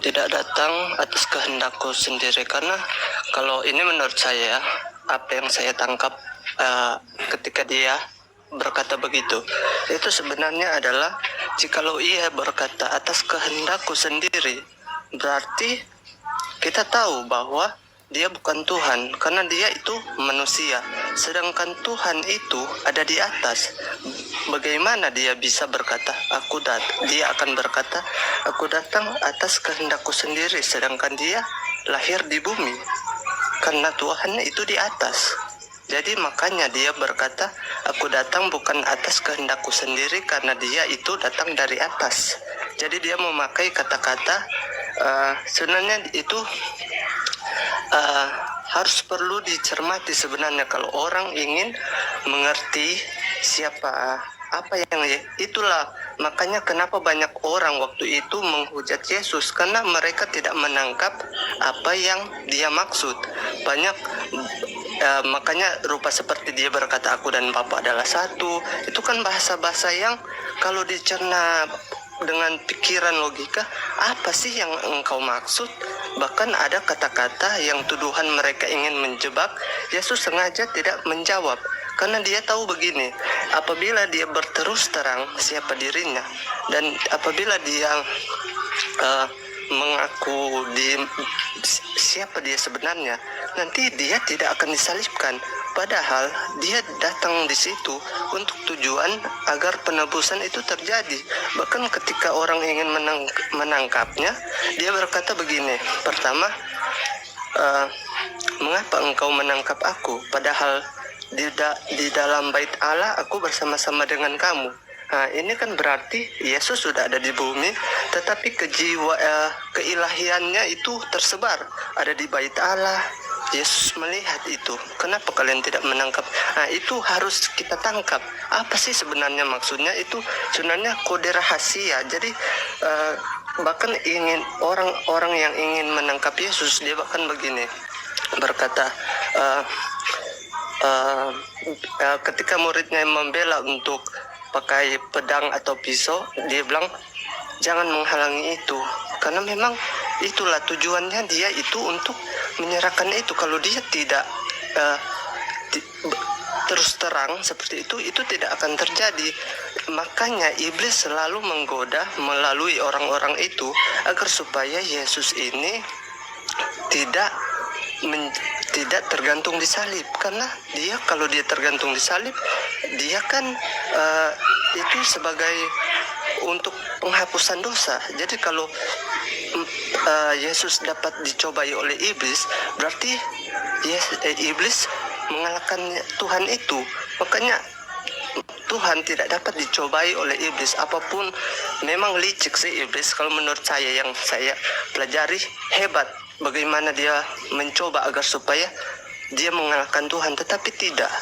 tidak datang atas kehendakku sendiri, karena kalau ini menurut saya, apa yang saya tangkap ketika dia berkata begitu, itu sebenarnya adalah jikalau ia berkata atas kehendakku sendiri, berarti kita tahu bahwa dia bukan Tuhan, karena dia itu manusia, sedangkan Tuhan itu ada di atas. Bagaimana dia bisa berkata, dia akan berkata, aku datang atas kehendakku sendiri, sedangkan dia lahir di bumi, karena Tuhan itu di atas. Jadi makanya dia berkata, aku datang bukan atas kehendakku sendiri, karena dia itu datang dari atas. Jadi dia memakai kata-kata sebenarnya itu harus perlu dicermati sebenarnya kalau orang ingin mengerti siapa apa yang itulah makanya kenapa banyak orang waktu itu menghujat Yesus, karena mereka tidak menangkap apa yang dia maksud. Banyak makanya rupa seperti dia berkata aku dan Bapa adalah satu, itu kan bahasa-bahasa yang kalau dicerna dengan pikiran logika, apa sih yang engkau maksud? Bahkan ada kata-kata yang tuduhan mereka ingin menjebak. Yesus sengaja tidak menjawab, karena dia tahu begini, apabila dia berterus terang siapa dirinya, dan apabila dia mengaku siapa dia sebenarnya, nanti dia tidak akan disalibkan. Padahal dia datang di situ untuk tujuan agar penebusan itu terjadi. Bahkan ketika orang ingin menangkapnya, dia berkata begini, pertama, mengapa engkau menangkap aku? Padahal di dalam bait Allah aku bersama-sama dengan kamu. Nah, ini kan berarti Yesus sudah ada di bumi, tetapi keilahiannya itu tersebar ada di bait Allah. Yesus melihat itu. Kenapa kalian tidak menangkap? Nah, itu harus kita tangkap. Apa sih sebenarnya maksudnya? Itu sebenarnya kode rahasia. Jadi bahkan ingin orang-orang yang ingin menangkap Yesus, dia bahkan begini berkata, ketika muridnya membela untuk pakai pedang atau pisau, dia bilang jangan menghalangi itu, karena memang itulah tujuannya dia itu untuk menyerahkan itu. Kalau dia tidak terus terang seperti itu tidak akan terjadi. Makanya iblis selalu menggoda melalui orang-orang itu agar supaya Yesus ini tidak tergantung di salib, karena dia kalau dia tergantung di salib, dia kan itu sebagai untuk penghapusan dosa. Jadi kalau Yesus dapat dicobai oleh iblis, berarti iblis mengalahkan Tuhan itu. Makanya Tuhan tidak dapat dicobai oleh iblis. Apapun memang licik sih iblis, kalau menurut saya yang saya pelajari, hebat bagaimana dia mencoba agar supaya dia mengalahkan Tuhan, tetapi tidak.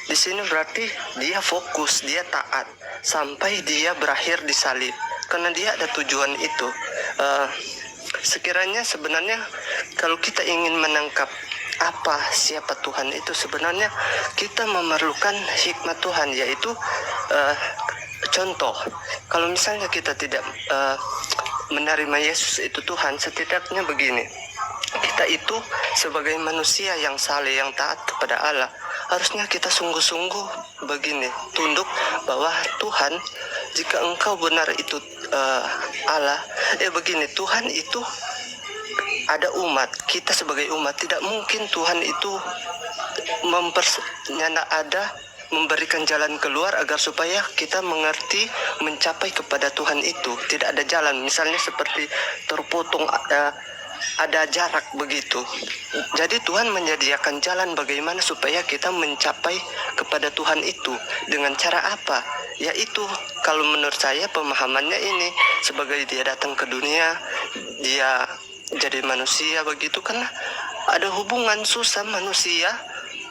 Di sini berarti dia fokus, dia taat sampai dia berakhir di salib, karena dia ada tujuan itu. Sekiranya sebenarnya kalau kita ingin menangkap siapa Tuhan itu, sebenarnya kita memerlukan hikmat Tuhan, yaitu contoh, kalau misalnya kita tidak menerima Yesus itu Tuhan, setidaknya begini, kita itu sebagai manusia yang saleh, yang taat kepada Allah, harusnya kita sungguh-sungguh begini, tunduk bahwa Tuhan, jika engkau benar itu Allah, begini, Tuhan itu ada umat, kita sebagai umat tidak mungkin Tuhan itu memberikan jalan keluar agar supaya kita mengerti, mencapai kepada Tuhan itu. Tidak ada jalan, misalnya seperti terpotong, ada jarak begitu. Jadi Tuhan menyediakan jalan bagaimana supaya kita mencapai kepada Tuhan itu. Dengan cara apa? Yaitu kalau menurut saya pemahamannya ini, sebagai dia datang ke dunia, dia jadi manusia begitu, karena ada hubungan susah manusia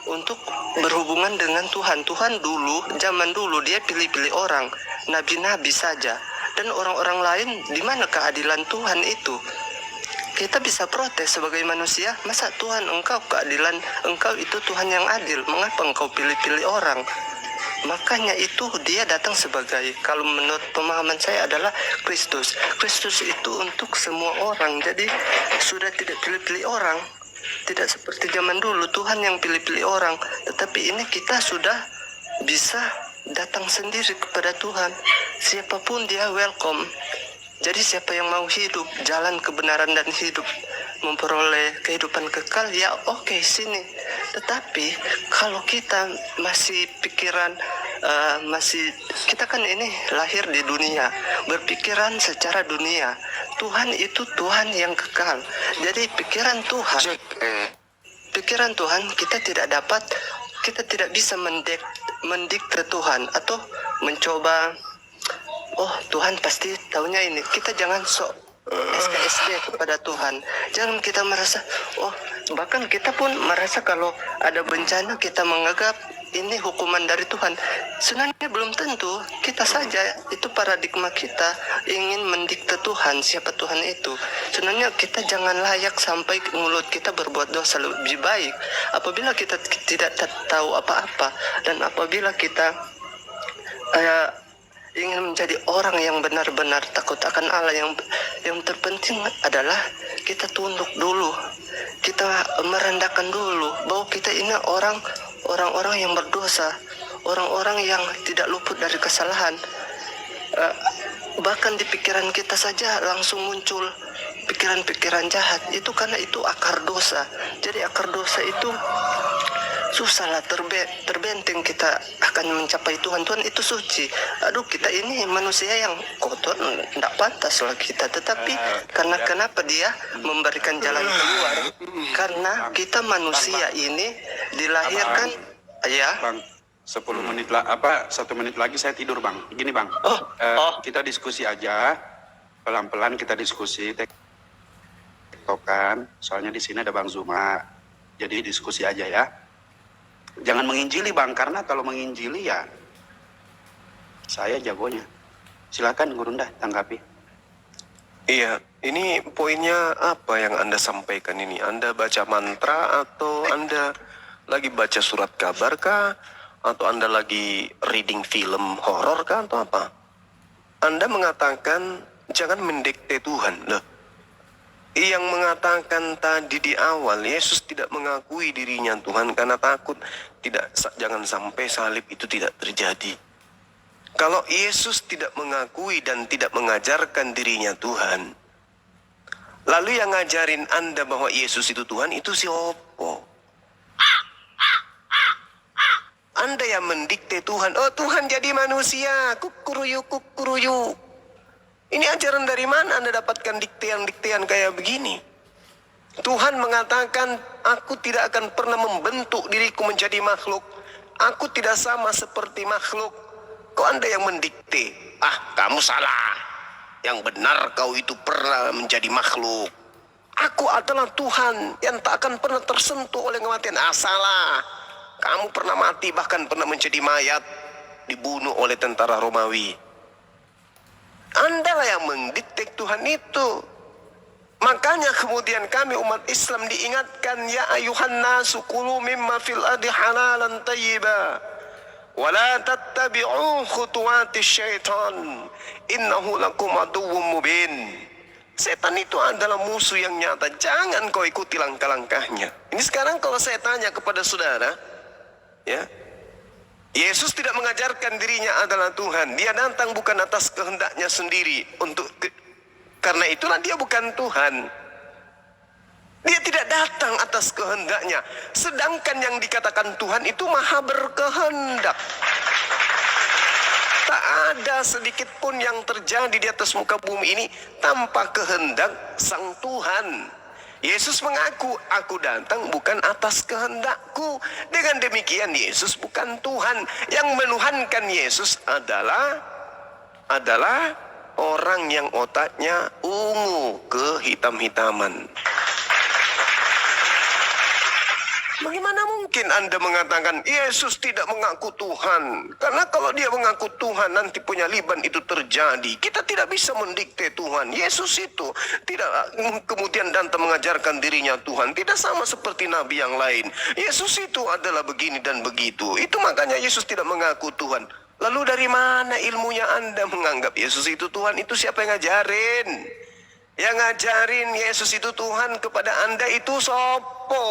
untuk berhubungan dengan Tuhan. Tuhan dulu, zaman dulu dia pilih-pilih orang, nabi-nabi saja, dan orang-orang lain, di mana keadilan Tuhan itu? Kita bisa protes sebagai manusia, masa Tuhan engkau keadilan, engkau itu Tuhan yang adil, mengapa engkau pilih-pilih orang? Makanya itu dia datang sebagai, kalau menurut pemahaman saya adalah Kristus. Kristus itu untuk semua orang. Jadi sudah tidak pilih-pilih orang. Tidak seperti zaman dulu Tuhan yang pilih-pilih orang. Tetapi ini kita sudah bisa datang sendiri kepada Tuhan. Siapapun dia welcome. Jadi siapa yang mau hidup jalan kebenaran dan hidup, memperoleh kehidupan kekal, ya oke, sini. Tetapi kalau kita masih pikiran kita kan ini lahir di dunia, berpikiran secara dunia. Tuhan itu Tuhan yang kekal. Jadi pikiran Tuhan kita tidak bisa mendikte Tuhan atau mencoba, oh Tuhan pasti taunya ini. Kita jangan sok SKSD kepada Tuhan. Jangan kita merasa, oh bahkan kita pun merasa kalau ada bencana kita menganggap ini hukuman dari Tuhan. Sebenarnya belum tentu. Kita saja, itu paradigma kita ingin mendikte Tuhan, siapa Tuhan itu. Sebenarnya kita jangan layak sampai mulut kita berbuat dosa. Lebih baik apabila kita tidak tahu apa-apa, dan apabila kita ingin menjadi orang yang benar-benar takut akan Allah, yang terpenting adalah kita tunduk dulu, kita merendahkan dulu bahwa kita ini orang-orang yang berdosa, orang-orang yang tidak luput dari kesalahan. Bahkan di pikiran kita saja langsung muncul pikiran-pikiran jahat. Itu karena itu akar dosa. Jadi akar dosa itu susahlah terbenteng kita akan mencapai Tuhan. Tuhan itu suci. Aduh, kita ini manusia yang kotor, tidak pantas lah kita. Tetapi karena kenapa dia memberikan jalan keluar? Karena kita manusia ini dilahirkan, ya. Bang, 1 menit lagi saya tidur, Bang. Gini, Bang. Kita diskusi aja, pelan-pelan kita diskusi, tektokan. Soalnya di sini ada Bang Zuma. Jadi diskusi aja ya. Jangan menginjili, Bang, karena kalau menginjili ya saya jagonya. Silakan Gurunda tanggapi. Iya, ini poinnya apa yang Anda sampaikan ini? Anda baca mantra atau Anda lagi baca surat kabar kah? Atau Anda lagi reading film horor kah atau apa? Anda mengatakan jangan mendikte Tuhan. Loh, yang mengatakan tadi di awal, Yesus tidak mengakui dirinya Tuhan karena takut jangan sampai salib itu tidak terjadi. Kalau Yesus tidak mengakui dan tidak mengajarkan dirinya Tuhan, lalu yang ngajarin Anda bahwa Yesus itu Tuhan, itu si opo? Anda yang mendikte Tuhan. Oh, Tuhan jadi manusia, kukuruyu. Ini ajaran dari mana Anda dapatkan diktean-diktean kayak begini? Tuhan mengatakan, aku tidak akan pernah membentuk diriku menjadi makhluk. Aku tidak sama seperti makhluk. Kok Anda yang mendikte? Kamu salah. Yang benar kau itu pernah menjadi makhluk. Aku adalah Tuhan yang tak akan pernah tersentuh oleh kematian. Salah. Kamu pernah mati, bahkan pernah menjadi mayat, dibunuh oleh tentara Romawi. Anda lah yang mendikte Tuhan itu. Makanya kemudian kami umat Islam diingatkan, ya ayuhan nasu kulu mimma fil ardi halalan tayyiba wa la tattabi'u khutuwatis syaitan innahu lakum aduwwum mubin. Setan itu adalah musuh yang nyata. Jangan kau ikuti langkah-langkahnya. Ini sekarang kalau saya tanya kepada saudara, ya, Yesus tidak mengajarkan dirinya adalah Tuhan. Dia datang bukan atas kehendaknya sendiri. Karena itulah dia bukan Tuhan. Dia tidak datang atas kehendaknya. Sedangkan yang dikatakan Tuhan itu maha berkehendak. Tak ada sedikit pun yang terjadi di atas muka bumi ini tanpa kehendak Sang Tuhan. Yesus mengaku, aku datang bukan atas kehendakku. Dengan demikian Yesus bukan Tuhan. Yang menuhankan Yesus adalah orang yang otaknya ungu kehitam-hitaman. Bagaimana mungkin Anda mengatakan Yesus tidak mengaku Tuhan? Karena kalau dia mengaku Tuhan nanti penyaliban itu terjadi. Kita tidak bisa mendikte Tuhan. Yesus itu tidak kemudian datang mengajarkan dirinya Tuhan. Tidak sama seperti nabi yang lain. Yesus itu adalah begini dan begitu. Itu makanya Yesus tidak mengaku Tuhan. Lalu dari mana ilmunya Anda menganggap Yesus itu Tuhan? Itu siapa yang ngajarin? Yang ngajarin Yesus itu Tuhan kepada Anda itu sopo?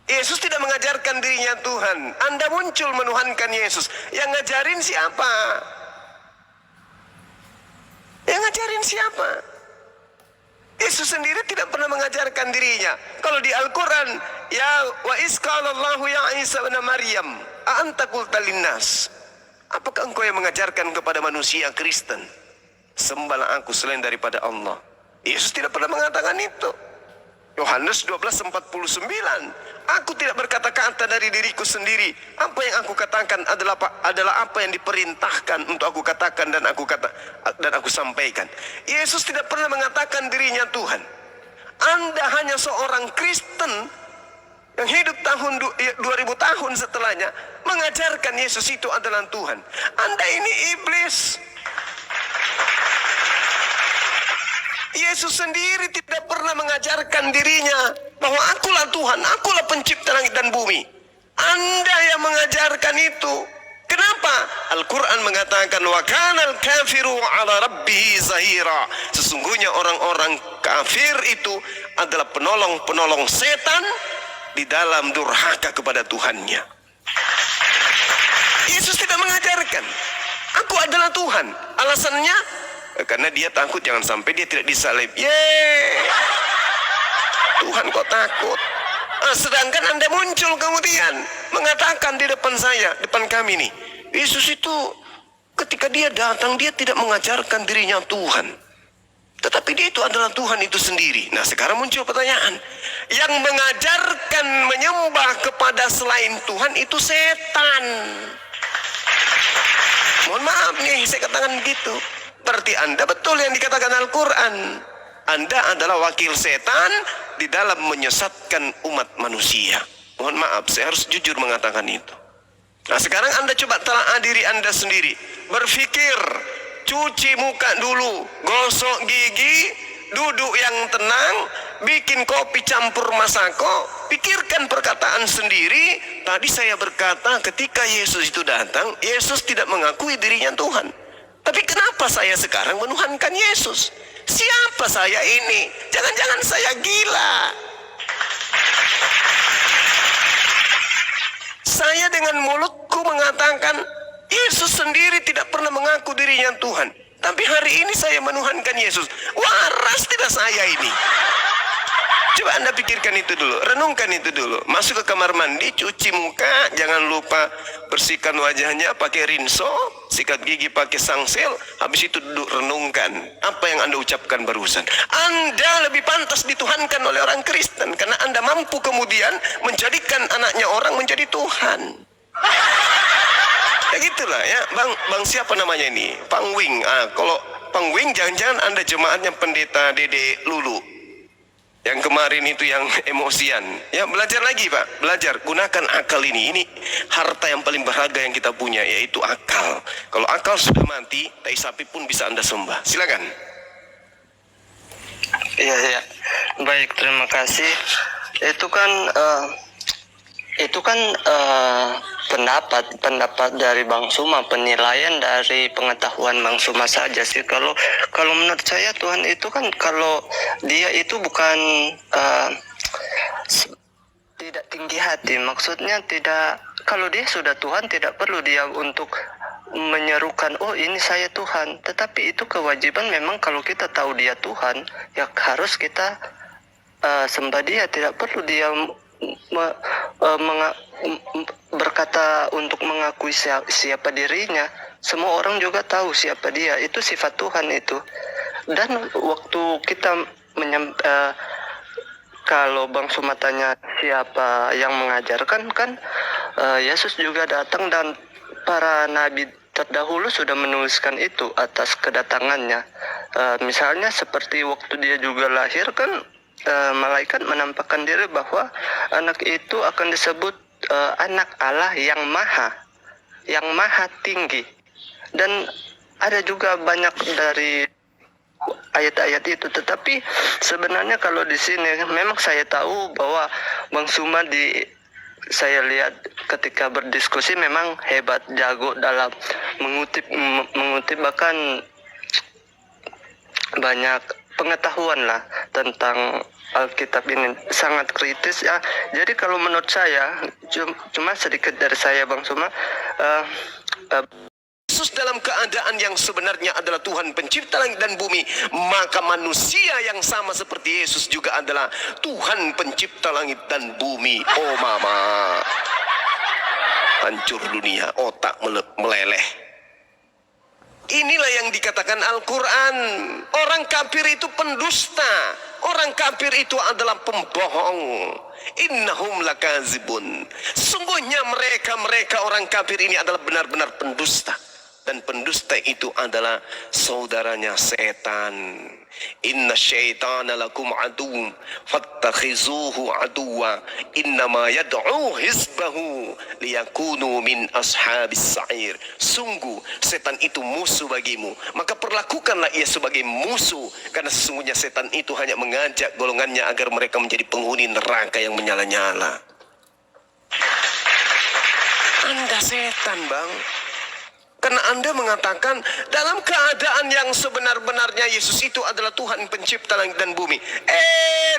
Yesus tidak mengajarkan dirinya Tuhan. Anda muncul menuhankan Yesus. Yang ngajarin siapa? Yang ngajarin siapa? Yesus sendiri tidak pernah mengajarkan dirinya. Kalau di Al-Quran, ya wa isqalallahu ya Isa bin Maryam, a anta qulta linnas. Apakah engkau yang mengajarkan kepada manusia Kristen, sembahlah aku selain daripada Allah? Yesus tidak pernah mengatakan itu. Yohanes 12:49. Aku tidak berkata-kata dari diriku sendiri. Apa yang aku katakan adalah apa yang diperintahkan untuk aku katakan dan aku sampaikan. Yesus tidak pernah mengatakan dirinya Tuhan. Anda hanya seorang Kristen yang hidup tahun 2000 tahun setelahnya mengajarkan Yesus itu adalah Tuhan. Anda ini iblis. Yesus sendiri tidak pernah mengajarkan dirinya bahwa akulah Tuhan, akulah pencipta langit dan bumi. Anda yang mengajarkan itu. Kenapa? Al-Quran mengatakan wa kanal kafiru ala rabbihi zahira. Sesungguhnya orang-orang kafir itu adalah penolong-penolong setan di dalam durhaka kepada Tuhannya. Yesus tidak mengajarkan aku adalah Tuhan. Alasannya karena dia takut jangan sampai dia tidak disalib. Tuhan kok takut? Sedangkan Anda muncul kemudian mengatakan di depan saya, depan kami nih, Yesus itu ketika dia datang dia tidak mengajarkan dirinya Tuhan, tetapi dia itu adalah Tuhan itu sendiri. Nah sekarang muncul pertanyaan, yang mengajarkan menyembah kepada selain Tuhan itu setan. Mohon maaf nih saya katakan begitu. Berarti Anda betul yang dikatakan Al-Quran. Anda adalah wakil setan di dalam menyesatkan umat manusia. Mohon maaf, saya harus jujur mengatakan itu. Nah sekarang Anda coba telah diri Anda sendiri. Berpikir, cuci muka dulu, gosok gigi, duduk yang tenang, bikin kopi campur masako, pikirkan perkataan sendiri. Tadi saya berkata ketika Yesus itu datang, Yesus tidak mengakui dirinya Tuhan. Tapi kenapa saya sekarang menuhankan Yesus? Siapa saya ini? Jangan-jangan saya gila. Saya dengan mulutku mengatakan Yesus sendiri tidak pernah mengaku dirinya Tuhan. Tapi hari ini saya menuhankan Yesus. Waras tidak saya ini? Coba Anda pikirkan itu dulu, renungkan itu dulu. Masuk ke kamar mandi, cuci muka, jangan lupa bersihkan wajahnya pakai rinso, sikat gigi pakai sangsel, habis itu duduk renungkan apa yang Anda ucapkan barusan. Anda lebih pantas dituhankan oleh orang Kristen karena Anda mampu kemudian menjadikan anaknya orang menjadi Tuhan. Ya gitulah ya, bang siapa namanya ini? Pang Wing. Kalau Pang Wing jangan-jangan Anda jemaatnya pendeta Dede Lulu. Yang kemarin itu yang emosian. Ya belajar lagi Pak, belajar. Gunakan akal ini. Ini harta yang paling berharga yang kita punya, yaitu akal. Kalau akal sudah mati, tai sapi pun bisa Anda sembah. Silakan. Iya. Baik, terima kasih. Itu kan pendapat dari Bang Suma, penilaian dari pengetahuan Bang Suma saja sih. Kalau menurut saya Tuhan itu kan kalau dia itu bukan tidak tinggi hati, maksudnya tidak, kalau dia sudah Tuhan tidak perlu dia untuk menyerukan oh ini saya Tuhan, tetapi itu kewajiban memang kalau kita tahu dia Tuhan ya harus kita sembah dia, tidak perlu dia berkata untuk mengakui siapa dirinya. Semua orang juga tahu siapa dia, itu sifat Tuhan itu. Dan waktu kita kalau Bang Suma tanya siapa yang mengajarkan, kan Yesus juga datang dan para nabi terdahulu sudah menuliskan itu atas kedatangannya. Misalnya seperti waktu dia juga lahir kan malaikat menampakkan diri bahwa anak itu akan disebut anak Allah yang maha tinggi. Dan ada juga banyak dari ayat-ayat itu, tetapi sebenarnya kalau di sini memang saya tahu bahwa Bang Suma saya lihat ketika berdiskusi memang hebat, jago dalam mengutip bahkan banyak pengetahuan lah tentang Alkitab ini, sangat kritis ya. Jadi kalau menurut saya cuma sedikit dari saya Bang Suma, Yesus dalam keadaan yang sebenarnya adalah Tuhan pencipta langit dan bumi, maka manusia yang sama seperti Yesus juga adalah Tuhan pencipta langit dan bumi. Oh mama, hancur dunia, otak meleleh. Inilah yang dikatakan Al-Quran. Orang kafir itu pendusta, orang kafir itu adalah pembohong. Innahum lakazibun. Sesungguhnya mereka orang kafir ini adalah benar-benar pendusta. Dan pendusta itu adalah saudaranya setan. Inna syaitana lakum aduwwun fattakhizuhu aduwwa innama yad'u hizbahu liyakunu min ashabis sa'ir. Sungguh setan itu musuh bagimu, maka perlakukanlah ia sebagai musuh, karena sesungguhnya setan itu hanya mengajak golongannya agar mereka menjadi penghuni neraka yang menyala-nyala. Anda setan, Bang. Karena Anda mengatakan dalam keadaan yang sebenar-benarnya Yesus itu adalah Tuhan pencipta langit dan bumi.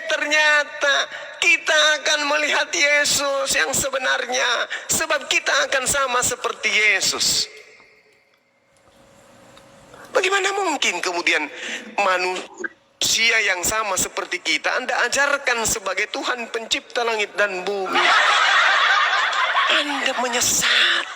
Ternyata kita akan melihat Yesus yang sebenarnya, sebab kita akan sama seperti Yesus. Bagaimana mungkin kemudian manusia yang sama seperti kita Anda ajarkan sebagai Tuhan pencipta langit dan bumi? Anda menyesat.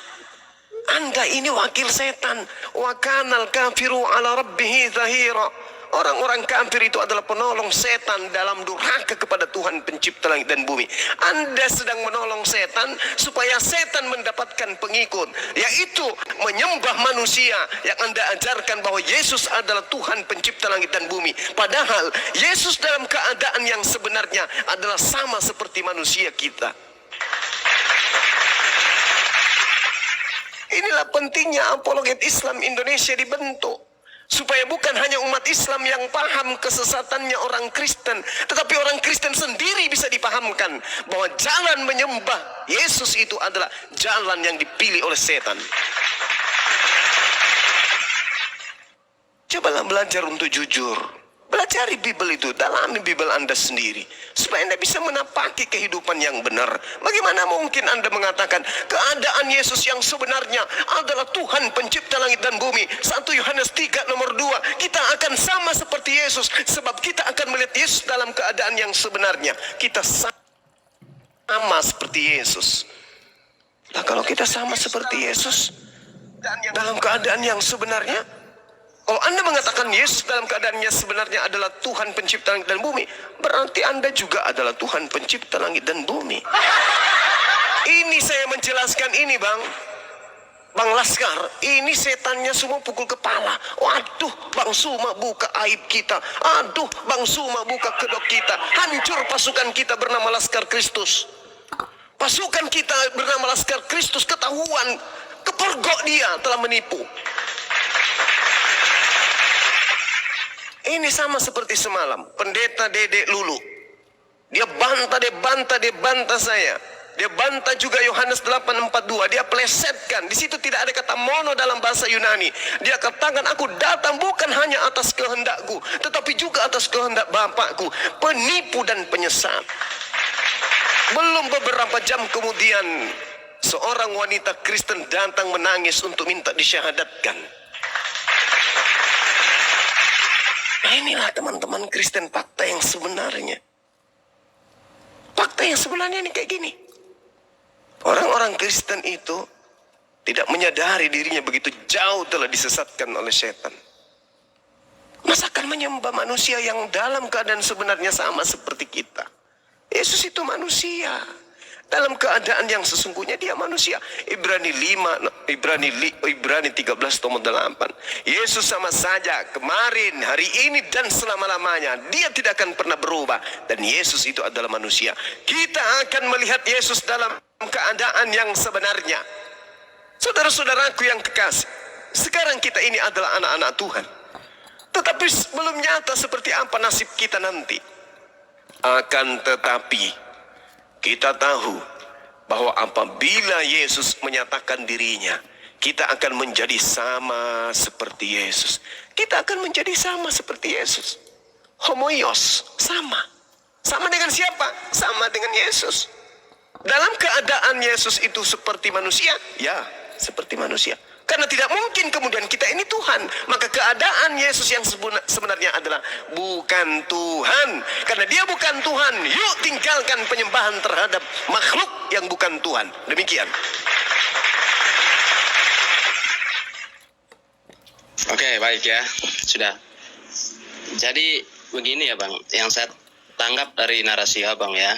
Anda ini wakil setan. Wa kanal kafiru ala rabbihi zahira. Orang-orang kafir itu adalah penolong setan dalam durhaka kepada Tuhan pencipta langit dan bumi. Anda sedang menolong setan supaya setan mendapatkan pengikut, yaitu menyembah manusia yang Anda ajarkan bahwa Yesus adalah Tuhan pencipta langit dan bumi. Padahal Yesus dalam keadaan yang sebenarnya adalah sama seperti manusia kita. Inilah pentingnya apologet Islam Indonesia dibentuk, supaya bukan hanya umat Islam yang paham kesesatannya orang Kristen, tetapi orang Kristen sendiri bisa dipahamkan bahwa jalan menyembah Yesus itu adalah jalan yang dipilih oleh setan. Cobalah belajar untuk jujur. Pelajari Bible itu, dalami Bible Anda sendiri, supaya Anda bisa menapaki kehidupan yang benar. Bagaimana mungkin Anda mengatakan keadaan Yesus yang sebenarnya adalah Tuhan pencipta langit dan bumi? 1 Yohanes 3 nomor 2, kita akan sama seperti Yesus, sebab kita akan melihat Yesus dalam keadaan yang sebenarnya. Kita sama seperti Yesus. Nah, kalau kita sama seperti Yesus dalam keadaan yang sebenarnya, kalau Anda mengatakan Yesus dalam keadaannya sebenarnya adalah Tuhan pencipta langit dan bumi, berarti Anda juga adalah Tuhan pencipta langit dan bumi. Ini saya menjelaskan ini, Bang Laskar, ini setannya semua pukul kepala. Waduh, Bang Suma buka aib kita. Aduh, Bang Suma buka kedok kita. Hancur pasukan kita bernama Laskar Kristus. Pasukan kita bernama Laskar Kristus ketahuan, kepergok dia telah menipu. Ini sama seperti semalam, pendeta Dedek Lulu. Dia bantah saya. Dia bantah juga Yohanes 8:42. Dia plesetkan. Di situ tidak ada kata mono dalam bahasa Yunani. Dia katakan, aku datang bukan hanya atas kehendakku, tetapi juga atas kehendak Bapakku. Penipu dan penyesat. Belum beberapa jam kemudian, seorang wanita Kristen datang menangis untuk minta disyahadatkan. Inilah teman-teman Kristen fakta yang sebenarnya. Fakta yang sebenarnya ini kayak gini. Orang-orang Kristen itu tidak menyadari dirinya begitu jauh telah disesatkan oleh setan. Masakan menyembah manusia yang dalam keadaan sebenarnya sama seperti kita. Yesus itu manusia. Dalam keadaan yang sesungguhnya dia manusia. Ibrani 13:8. Yesus sama saja kemarin, hari ini dan selama-lamanya. Dia tidak akan pernah berubah. Dan Yesus itu adalah manusia. Kita akan melihat Yesus dalam keadaan yang sebenarnya. Saudara-saudaraku yang kekasih, sekarang kita ini adalah anak-anak Tuhan. Tetapi belum nyata seperti apa nasib kita nanti. Akan tetapi kita tahu bahwa apabila Yesus menyatakan dirinya, kita akan menjadi sama seperti Yesus. Kita akan menjadi sama seperti Yesus. Homoios, sama. Sama dengan siapa? Sama dengan Yesus. Dalam keadaan Yesus itu seperti manusia, ya, seperti manusia. Karena tidak mungkin kemudian kita ini Tuhan. Maka keadaan Yesus yang sebenarnya adalah bukan Tuhan. Karena dia bukan Tuhan, yuk tinggalkan penyembahan terhadap makhluk yang bukan Tuhan. Demikian. Oke, baik ya. Sudah. Jadi begini ya Bang, yang saya tanggap dari narasi Abang ya.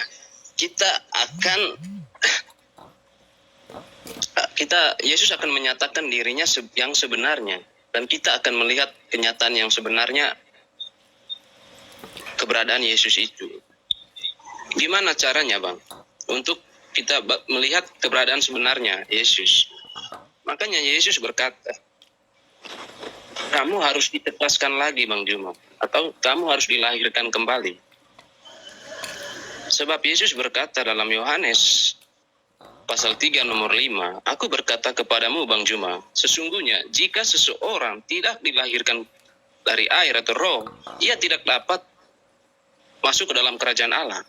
Yesus akan menyatakan dirinya yang sebenarnya, dan kita akan melihat kenyataan yang sebenarnya keberadaan Yesus itu. Gimana caranya Bang untuk kita melihat keberadaan sebenarnya Yesus? Makanya Yesus berkata, kamu harus ditetaskan lagi Bang Juma, atau kamu harus dilahirkan kembali. Sebab Yesus berkata dalam Yohanes pasal 3 nomor 5, aku berkata kepadamu Bang Juma, sesungguhnya jika seseorang tidak dilahirkan dari air atau roh, ia tidak dapat masuk ke dalam kerajaan Allah.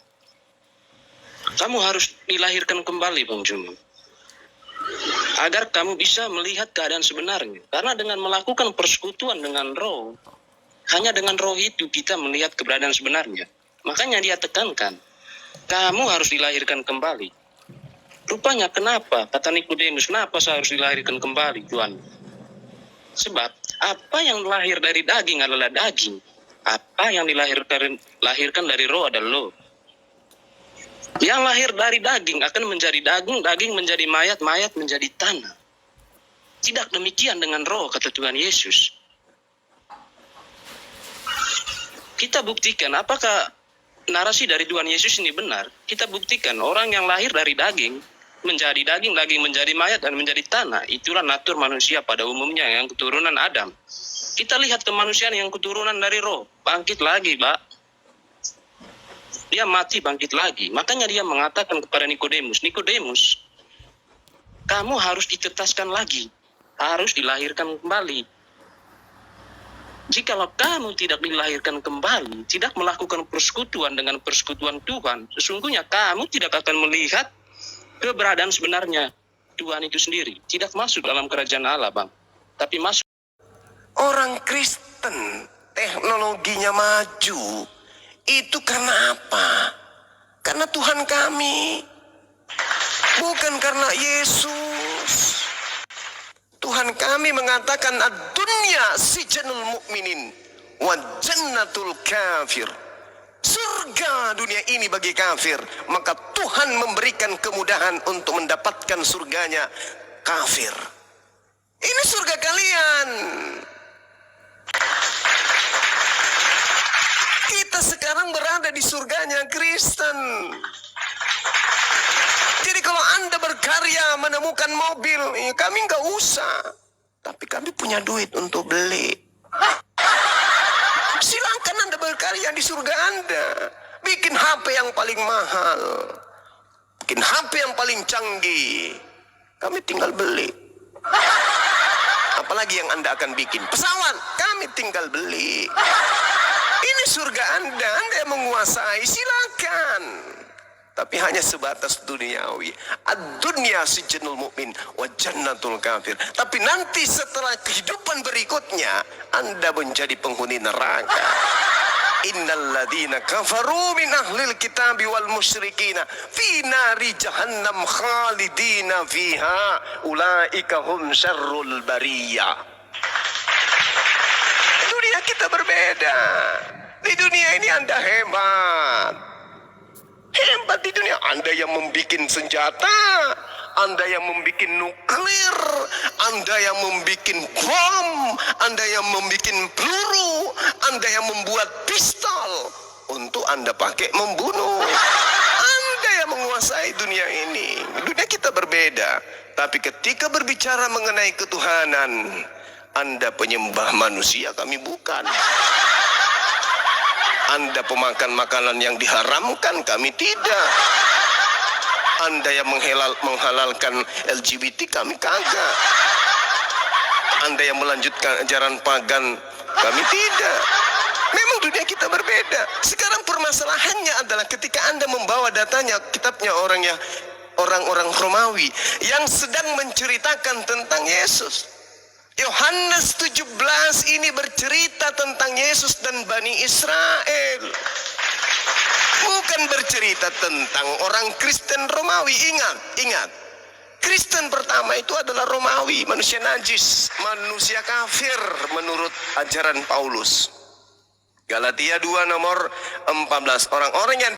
Kamu harus dilahirkan kembali Bang Juma, agar kamu bisa melihat keadaan sebenarnya. Karena dengan melakukan persekutuan dengan roh, hanya dengan roh itu kita melihat keberadaan sebenarnya. Makanya dia tekankan, kamu harus dilahirkan kembali. Rupanya kenapa? Kata Nikodemus, kenapa saya harus dilahirkan kembali Tuhan? Sebab apa yang lahir dari daging adalah daging. Apa yang dilahirkan dari roh adalah roh. Yang lahir dari daging akan menjadi daging, daging menjadi mayat, mayat menjadi tanah. Tidak demikian dengan roh, kata Tuhan Yesus. Kita buktikan apakah narasi dari Tuhan Yesus ini benar. Kita buktikan orang yang lahir dari daging menjadi daging, daging menjadi mayat dan menjadi tanah. Itulah natur manusia pada umumnya yang keturunan Adam. Kita lihat kemanusiaan yang keturunan dari roh, bangkit lagi, Pak. Dia mati bangkit lagi. Makanya dia mengatakan kepada Nikodemus, Nikodemus, kamu harus ditetaskan lagi, harus dilahirkan kembali. Jikalau kamu tidak dilahirkan kembali, tidak melakukan persekutuan dengan persekutuan Tuhan, sesungguhnya kamu tidak akan melihat keberadaan sebenarnya Tuhan itu sendiri. Tidak masuk dalam kerajaan Allah, Bang. Tapi masuk. Orang Kristen, teknologinya maju. Itu karena apa? Karena Tuhan kami. Bukan karena Yesus. Tuhan kami mengatakan ad-dunya sijanul mu'minin wa jannatul kafir. Surga dunia ini bagi kafir, maka Tuhan memberikan kemudahan untuk mendapatkan surganya kafir. Ini surga kalian. Kita sekarang berada di surganya Kristen. Jadi kalau Anda berkarya menemukan mobil, ya kami nggak usah. Tapi kami punya duit untuk beli. Silakan Anda berkarya di surga Anda. Bikin HP yang paling mahal. Bikin HP yang paling canggih. Kami tinggal beli. Apalagi yang Anda akan bikin? Pesawat, kami tinggal beli. Ini surga Anda yang menguasai, silakan. Tapi hanya sebatas duniawi. Ad-dunya sijanul mu'min wa jannatul kafir. Tapi nanti setelah kehidupan berikutnya, Anda menjadi penghuni neraka. Innal ladzina kafaru min ahlil kitabi wal musyrikina fi nari jahannam khalidina fiha ulaika hum syarrul bariyah. Dunia kita berbeda. Di dunia ini Anda hebat. Hebat di dunia. Anda yang membuat senjata, Anda yang membuat nuklir, Anda yang membuat bom, Anda yang membuat peluru, Anda yang membuat pistol untuk Anda pakai membunuh. Anda yang menguasai dunia ini. Dunia kita berbeda, tapi ketika berbicara mengenai ketuhanan, Anda penyembah manusia, kami bukan. Anda pemakan makanan yang diharamkan, kami tidak. Anda yang menghalalkan LGBT, kami kagak. Anda yang melanjutkan ajaran pagan, kami tidak. Memang dunia kita berbeda. Sekarang permasalahannya adalah ketika Anda membawa datanya, kitabnya orang-orang Romawi yang sedang menceritakan tentang Yesus. Yohanes 17 ini bercerita tentang Yesus dan Bani Israel. Bukan bercerita tentang orang Kristen Romawi. Ingat. Kristen pertama itu adalah Romawi, manusia najis, manusia kafir menurut ajaran Paulus. Galatia 2 nomor 14. Orang-orang yang